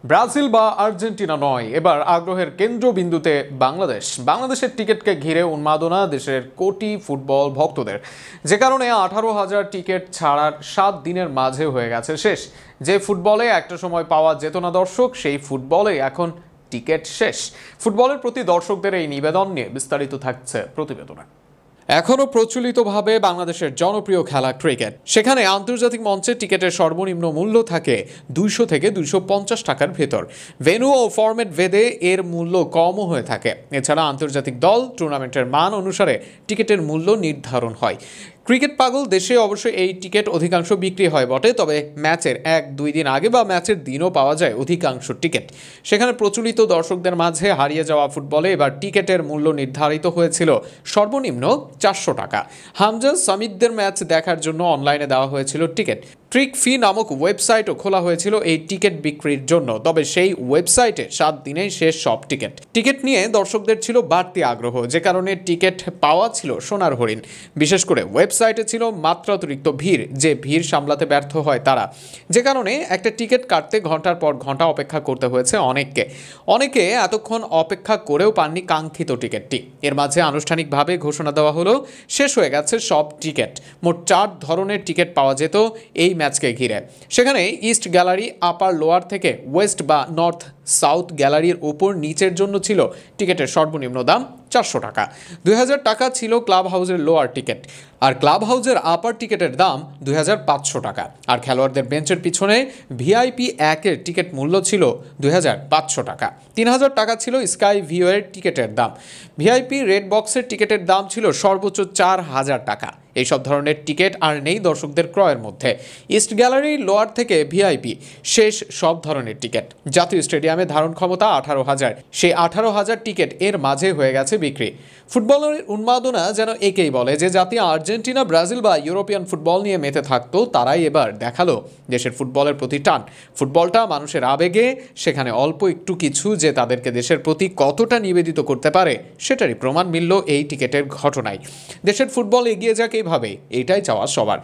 Brazil বা Argentina নয়, এবার আগ্রহের কেন্দ্রবিন্দুতে বাংলাদেশের টিকিটকে ঘিরে উন্মাদনা দেশের কোটি ফুটবল ভক্তদের, যে কারণে 18,000 টিকিট ছাড়ার 7 দিনের মাঝে হয়ে গেছে শেষ। যে ফুটবলে একটা সময় পাওয়া যেত না দর্শক, সেই ফুটবলে এখন টিকিট শেষ। ফুটবলের প্রতি দর্শকদের এই নিবেদন নিয়ে বিস্তারিত থাকছে প্রতিবেদনে। এখনও প্রচলিতভাবে বাংলাদেশের জনপ্রিয় খেলা ক্রিকেট, সেখানে আন্তর্জাতিক মঞ্চে টিকিটের সর্বনিম্ন মূল্য থাকে 200 থেকে 250 টাকার ভেতর। ভেন্যু ও ফরম্যাট ভেদে এর মূল্য কমও হয়ে থাকে। এছাড়া আন্তর্জাতিক দল টুর্নামেন্টের মান অনুসারে টিকিটের মূল্য নির্ধারণ হয়। ক্রিকেট পাগল দেশে অবশ্য এই টিকিট অধিকাংশ বিক্রি হয় বটে, তবে ম্যাচের 1-2 দিন আগে বা ম্যাচের দিনও পাওয়া যায় অধিকাংশ টিকিট। সেখানে প্রচলিত দর্শকদের মাঝে হারিয়ে যাওয়া ফুটবলে এবার টিকিটের মূল্য নির্ধারিত হয়েছিল সর্বনিম্ন 400 টাকা। হামজা সামিদদের ম্যাচ দেখার জন্য অনলাইনে দেওয়া হয়েছিল টিকিট। ট্রিক ফি নামক ওয়েবসাইটও খোলা হয়েছিল এই টিকিট বিক্রির জন্য, তবে সেই ওয়েবসাইটে 7 দিনেই শেষ সব টিকিট নিয়ে দর্শকদের ছিল বাড়তি আগ্রহ, যে কারণে টিকিট পাওয়া ছিল সোনার হরিণ। বিশেষ করে ওয়েবসাইটে ছিল মাত্রাতিরিক্ত ভিড়, যে ভিড় সামলাতে ব্যর্থ হয় তারা, যে কারণে একটা টিকিট কাটতে ঘন্টার পর ঘন্টা অপেক্ষা করতে হয়েছে অনেকে এতক্ষণ অপেক্ষা করেও পাননি কাঙ্ক্ষিত টিকিটটি। এর মাঝে আনুষ্ঠানিকভাবে ঘোষণা দেওয়া হলো শেষ হয়ে গেছে সব টিকিট। মোট 4 ধরনের টিকিট পাওয়া যেত এই ম্যাচকে ঘিরে। সেখানে ইস্ট গ্যালারি, আপার লোয়ার থেকে ওয়েস্ট বা নর্থ সাউথ গ্যালারির উপর নিচের জন্য ছিল টিকিটের সর্বনিম্ন দাম 400 টাকা। 2000 টাকা ছিল ক্লাব হাউসের লোয়ার টিকিট, আর ক্লাব হাউসের আপার টিকিটের দাম 2500 টাকা। আর খেলোয়াড়দের বেঞ্চের পিছনে ভিআইপি 1-এর টিকিট মূল্য ছিল 2500 টাকা। 3000 টাকা ছিল স্কাই ভিউ এর টিকিটের দাম। ভিআইপি রেড বক্সের টিকিটের দাম ছিল সর্বোচ্চ 4000 টাকা। এইসব ধরনের টিকিট আর নেই দর্শকদের ক্রয়ের মধ্যে। ইস্ট গ্যালারি, লোয়ার থেকে ভিআইপি শেষ সব ধরনের টিকিট। জাতীয় স্টেডিয়ামে ধারণ ক্ষমতা 18,000, সেই 18,000 টিকিট এর মাঝে হয়ে গেছে বিক্রি। ফুটবলের উন্মাদনা যেন একেই বলে, যে জাতি আর্জেন্টিনা, ব্রাজিল বা ইউরোপিয়ান ফুটবল নিয়ে মেতে থাকতো, তারাই এবার দেখালো দেশের ফুটবলের প্রতি টান। ফুটবলটা মানুষের আবেগে, সেখানে অল্প একটু কিছু যে তাদেরকে দেশের প্রতি কতটা নিবেদিত করতে পারে, সেটারই প্রমাণ মিলল এই টিকিটের ঘটনায়। দেশের ফুটবল এগিয়ে যাক এইভাবে, এটাই চাওয়া সবার।